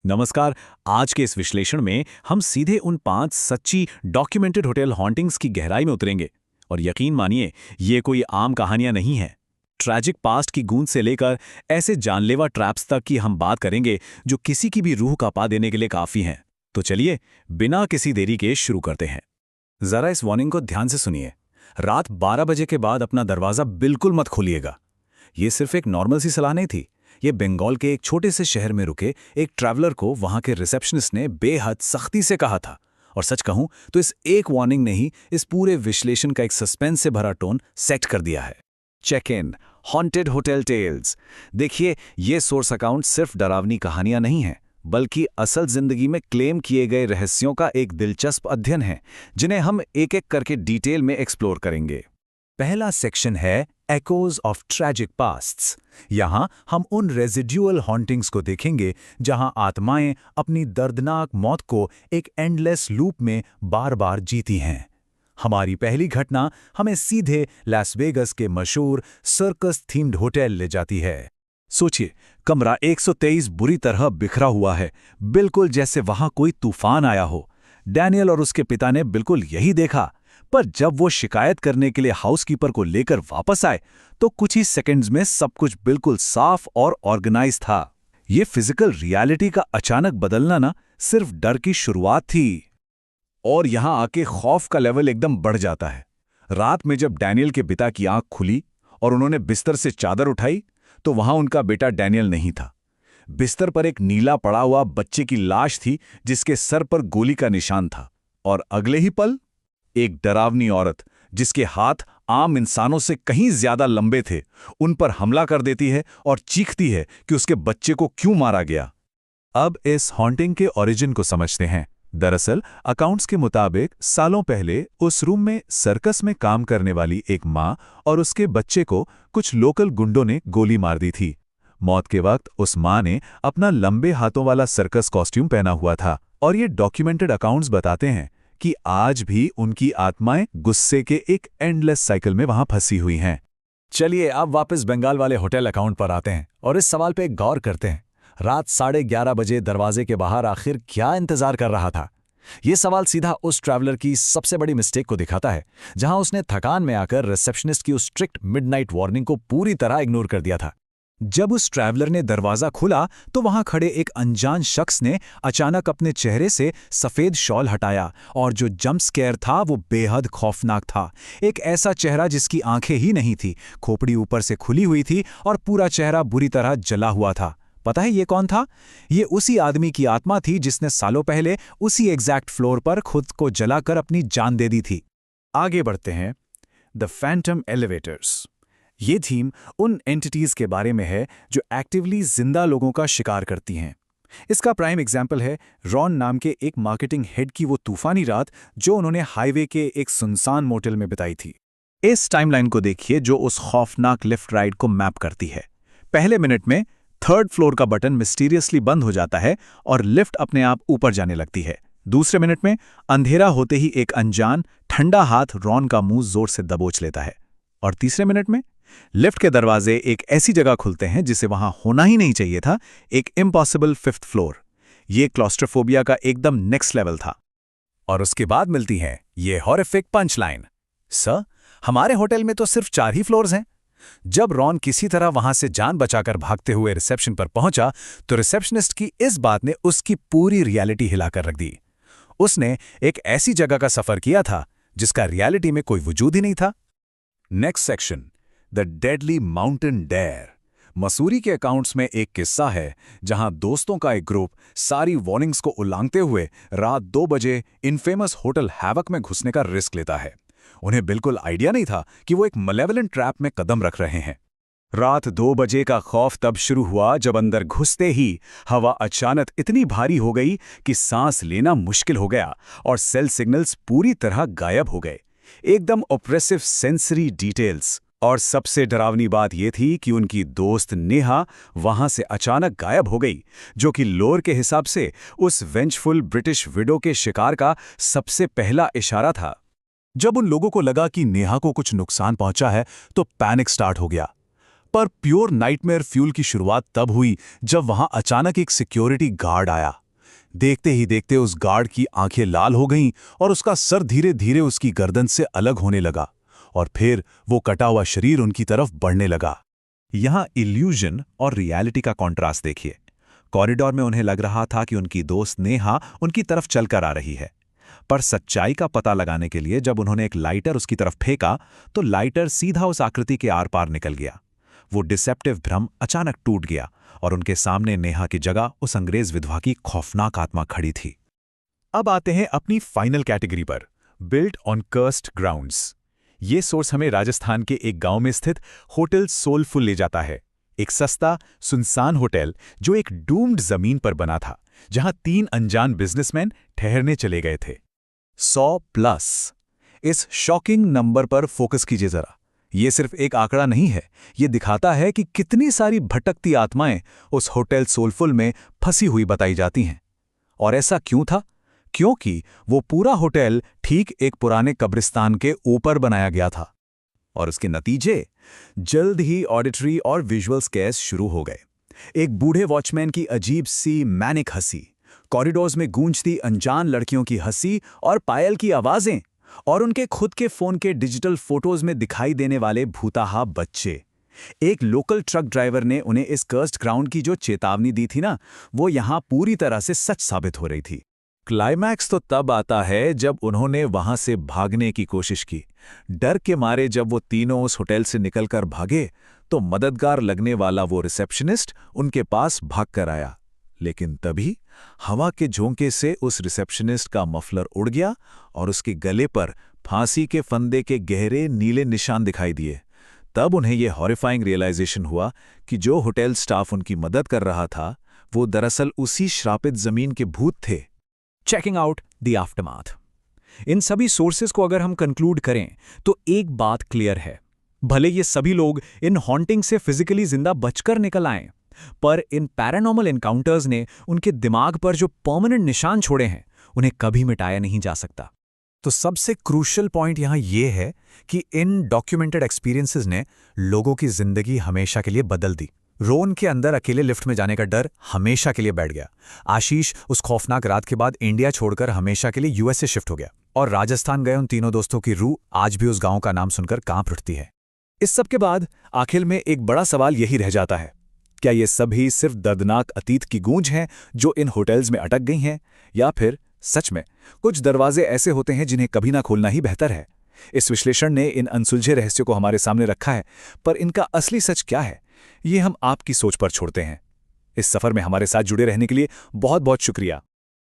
नमस्कार। आज के इस विश्लेषण में हम सीधे उन 5 सच्ची डॉक्यूमेंटेड होटल हॉन्टिंग्स की गहराई में उतरेंगे। और यकीन मानिए, ये कोई आम कहानियां नहीं हैं। ट्रैजिक पास्ट की गूंज से लेकर ऐसे जानलेवा ट्रैप्स तक की हम बात करेंगे जो किसी की भी रूह कांपा देने के लिए काफी हैं। तो चलिए, बिना किसी देरी के शुरू करते हैं। जरा इस वार्निंग को ध्यान से सुनिए। रात 12 बजे के बाद अपना दरवाजा बिल्कुल मत खोलिएगा। ये सिर्फ एक नॉर्मल सी सलाह नहीं थी। ये बंगाल के एक छोटे से शहर में रुके एक ट्रैवलर को वहां के रिसेप्शनिस्ट ने बेहद सख्ती से कहा था। और सच कहूं तो इस एक वार्निंग ने ही इस पूरे विश्लेषण का एक सस्पेंस से भरा टोन सेट कर दिया है। Check in haunted hotel tales. देखिए, ये सोर्स अकाउंट सिर्फ डरावनी कहानियां नहीं हैं, बल्कि असल जिंदगी में क्लेम किए गए रहस्यों का एक दिलचस्प अध्ययन है, जिन्हें हम एक एक करके डिटेल में एक्सप्लोर करेंगे। पहला सेक्शन है एकोज ऑफ ट्रैजिक पास्ट्स। यहां हम उन रेजिड्यूअल हॉन्टिंग्स को देखेंगे जहां आत्माएं अपनी दर्दनाक मौत को एक एंडलेस लूप में बार बार जीती हैं। हमारी पहली घटना हमें सीधे लास वेगस के मशहूर सर्कस थीम्ड होटल ले जाती है। सोचिए, कमरा 123 बुरी तरह बिखरा हुआ है, बिल्कुल जैसे वहां कोई तूफान आया हो। डैनियल और उसके पिता ने बिल्कुल यही देखा। पर जब वो शिकायत करने के लिए हाउसकीपर को लेकर वापस आए तो कुछ ही सेकंड्स में सब कुछ बिल्कुल साफ और ऑर्गेनाइज था। ये फिजिकल रियलिटी का अचानक बदलना ना सिर्फ डर की शुरुआत थी। और यहां आके खौफ का लेवल एकदम बढ़ जाता है। रात में जब डैनियल के पिता की आंख खुली और उन्होंने बिस्तर से चादर उठाई तो वहां उनका बेटा डैनियल नहीं था। बिस्तर पर एक नीला पड़ा हुआ बच्चे की लाश थी जिसके सर पर गोली का निशान था। और अगले ही पल एक डरावनी औरत, जिसके हाथ आम इंसानों से कहीं ज्यादा लंबे थे, उन पर हमला कर देती है और चीखती है कि उसके बच्चे को क्यों मारा गया। अब इस हॉन्टिंग के ओरिजिन को समझते हैं। दरअसल अकाउंट्स के मुताबिक सालों पहले उस रूम में सर्कस में काम करने वाली एक मां और उसके बच्चे को कुछ लोकल गुंडों ने गोली मार दी थी। मौत के वक्त उस मां ने अपना लंबे हाथों वाला सर्कस कॉस्ट्यूम पहना हुआ था। और ये डॉक्यूमेंटेड अकाउंट्स बताते हैं कि आज भी उनकी आत्माएं गुस्से के एक एंडलेस साइकिल में वहां फंसी हुई हैं। चलिए, अब वापस बंगाल वाले होटल अकाउंट पर आते हैं और इस सवाल पे गौर करते हैं। रात 11:30 बजे दरवाजे के बाहर आखिर क्या इंतजार कर रहा था? ये सवाल सीधा उस ट्रैवलर की सबसे बड़ी मिस्टेक को दिखाता है, जहां उसने थकान में आकर रिसेप्शनिस्ट की उस स्ट्रिक्ट मिडनाइट वार्निंग को पूरी तरह इग्नोर कर दिया था। जब उस ट्रैवलर ने दरवाजा खोला तो वहां खड़े एक अनजान शख्स ने अचानक अपने चेहरे से सफेद शॉल हटाया और जो जंप स्केयर था वो बेहद खौफनाक था। एक ऐसा चेहरा जिसकी आंखें ही नहीं थी, खोपड़ी ऊपर से खुली हुई थी और पूरा चेहरा बुरी तरह जला हुआ था। पता है ये कौन था? ये उसी आदमी की आत्मा थी जिसने सालों पहले उसी एग्जैक्ट फ्लोर पर खुद को जलाकर अपनी जान दे दी थी। आगे बढ़ते हैं। The Phantom elevators. ये थीम उन एंटिटीज के बारे में है जो एक्टिवली जिंदा लोगों का शिकार करती हैं। इसका प्राइम एग्जाम्पल है रॉन नाम के एक मार्केटिंग हेड की वो तूफानी रात जो उन्होंने हाईवे के एक सुनसान मोटेल में बिताई थी। इस टाइमलाइन को देखिए जो उस खौफनाक लिफ्ट राइड को मैप करती है। पहले मिनट में 3rd फ्लोर का बटन मिस्टीरियसली बंद हो जाता है और लिफ्ट अपने आप ऊपर जाने लगती है। दूसरे मिनट में अंधेरा होते ही एक अनजान ठंडा हाथ रॉन का मुंह जोर से दबोच लेता है। और तीसरे मिनट में लिफ्ट के दरवाजे एक ऐसी जगह खुलते हैं जिसे वहां होना ही नहीं चाहिए था, एक इम्पॉसिबल 5th फ्लोर। ये क्लॉस्ट्रोफोबिया का एकदम नेक्स्ट लेवल था। और उसके बाद मिलती है ये हॉरिफिक पंच लाइन, सर हमारे होटल में तो सिर्फ 4 ही फ्लोर्स हैं। जब रॉन किसी तरह वहां से जान बचाकर भागते हुए रिसेप्शन पर पहुंचा तो रिसेप्शनिस्ट की इस बात ने उसकी पूरी रियलिटी हिलाकर रख दी। उसने एक ऐसी जगह का सफर किया था जिसका रियलिटी में कोई वजूद ही नहीं था। Next section, the deadly mountain dare. Mussoorie के अकाउंट्स में एक किस्सा है जहां दोस्तों का एक ग्रुप सारी वार्निंग्स को उल्लंघते हुए रात 2 बजे इनफेमस होटल हैवक में घुसने का रिस्क लेता है। उन्हें बिल्कुल आइडिया नहीं था कि वो एक मलेवलेंट ट्रैप में कदम रख रहे हैं। रात 2 बजे का खौफ तब शुरू हुआ जब अंदर घुसते ही हवा अचानक इतनी भारी हो गई कि सांस लेना मुश्किल हो गया और सेल सिग्नल्स पूरी तरह गायब हो गए। एकदम ऑप्रेसिव सेंसरी डिटेल्स। और सबसे डरावनी बात यह थी कि उनकी दोस्त नेहा वहां से अचानक गायब हो गई, जो कि लोर के हिसाब से उस वेंचफुल ब्रिटिश विडो के शिकार का सबसे पहला इशारा था। जब उन लोगों को लगा कि नेहा को कुछ नुकसान पहुंचा है तो पैनिक स्टार्ट हो गया। पर प्योर नाइटमेयर फ्यूल की शुरुआत तब हुई जब वहां अचानक एक सिक्योरिटी गार्ड आया। देखते ही देखते उस गार्ड की आंखें लाल हो गईं और उसका सर धीरे धीरे उसकी गर्दन से अलग होने लगा और फिर वो कटा हुआ शरीर उनकी तरफ बढ़ने लगा। यहाँ इल्यूजन और रियलिटी का कॉन्ट्रास्ट देखिए। कॉरिडोर में उन्हें लग रहा था कि उनकी दोस्त नेहा उनकी तरफ चलकर आ रही है, पर सच्चाई का पता लगाने के लिए जब उन्होंने एक लाइटर उसकी तरफ फेंका तो लाइटर सीधा उस आकृति के आर पार निकल गया। वो डिसेप्टिव भ्रम अचानक टूट गया और उनके सामने नेहा की जगह उस अंग्रेज विधवा की खौफनाक आत्मा खड़ी थी। अब आते हैं अपनी फाइनल कैटेगरी पर, बिल्ट ऑन कर्स्ड ग्राउंड्स। ये सोर्स हमें राजस्थान के एक गांव में स्थित होटल सोलफुल ले जाता है। एक सस्ता, सुनसान होटल जो एक डूम्ड जमीन पर बना था, जहां 3 अनजान बिजनेसमैन ठहरने चले गए थे। 100+। इस शॉकिंग नंबर पर फोकस कीजिए जरा। ये सिर्फ एक आंकड़ा नहीं है, ये दिखाता है कि कितनी सारी भटकती आत्माएं उस होटल सोलफुल में फंसी हुई बताई जाती हैं। और ऐसा क्यों था? क्योंकि वो पूरा होटल ठीक एक पुराने कब्रिस्तान के ऊपर बनाया गया था। और उसके नतीजे, जल्द ही ऑडिटरी और विजुअल स्केयर्स शुरू हो गए। एक बूढ़े वॉचमैन की अजीब सी मैनिक हंसी, कॉरिडोर्स में गूंजती अनजान लड़कियों की हंसी और पायल की आवाजें, और उनके खुद के फोन के डिजिटल फोटोज में दिखाई देने वाले भूताहा बच्चे। एक लोकल ट्रक ड्राइवर ने उन्हें इस कर्स्ड ग्राउंड की जो चेतावनी दी थी ना, वो यहां पूरी तरह से सच साबित हो रही थी। क्लाइमैक्स तो तब आता है जब उन्होंने वहां से भागने की कोशिश की। डर के मारे जब वो तीनों उस होटल से निकलकर भागे तो मददगार लगने वाला वो रिसेप्शनिस्ट उनके पास भागकर आया। लेकिन तभी हवा के झोंके से उस रिसेप्शनिस्ट का मफलर उड़ गया और उसके गले पर फांसी के फंदे के गहरे नीले निशान दिखाई दिए। तब उन्हें यह हॉरिफाइंग रियलाइजेशन हुआ कि जो होटल स्टाफ उनकी मदद कर रहा था वो दरअसल उसी श्रापित जमीन के भूत थे। Checking out the aftermath. इन सभी सोर्सेस को अगर हम कंक्लूड करें तो एक बात क्लियर है, भले ये सभी लोग इन हॉन्टिंग से फिजिकली जिंदा बचकर निकल आए, पर इन पैरानॉर्मल एनकाउंटर्स ने उनके दिमाग पर जो परमानेंट निशान छोड़े हैं उन्हें कभी मिटाया नहीं जा सकता। तो सबसे क्रूशियल पॉइंट यहाँ ये है कि इन डॉक्यूमेंटेड एक्सपीरियंसेस ने लोगों की जिंदगी हमेशा के लिए बदल दी। रोन के अंदर अकेले लिफ्ट में जाने का डर हमेशा के लिए बैठ गया। आशीष उस खौफनाक रात के बाद इंडिया छोड़कर हमेशा के लिए यूएसए शिफ्ट हो गया। और राजस्थान गए उन तीनों दोस्तों की रूह आज भी उस गांव का नाम सुनकर कांप उठती है। इस सब के बाद आखिर में एक बड़ा सवाल यही रह जाता है, क्या ये सभी सिर्फ दर्दनाक अतीत की गूंज हैं जो इन होटल्स में अटक गई हैं, या फिर सच में कुछ दरवाजे ऐसे होते हैं जिन्हें कभी ना खोलना ही बेहतर है? इस विश्लेषण ने इन अनसुलझे रहस्यों को हमारे सामने रखा है, पर इनका असली सच क्या है ये हम आपकी सोच पर छोड़ते हैं। इस सफर में हमारे साथ जुड़े रहने के लिए बहुत बहुत शुक्रिया।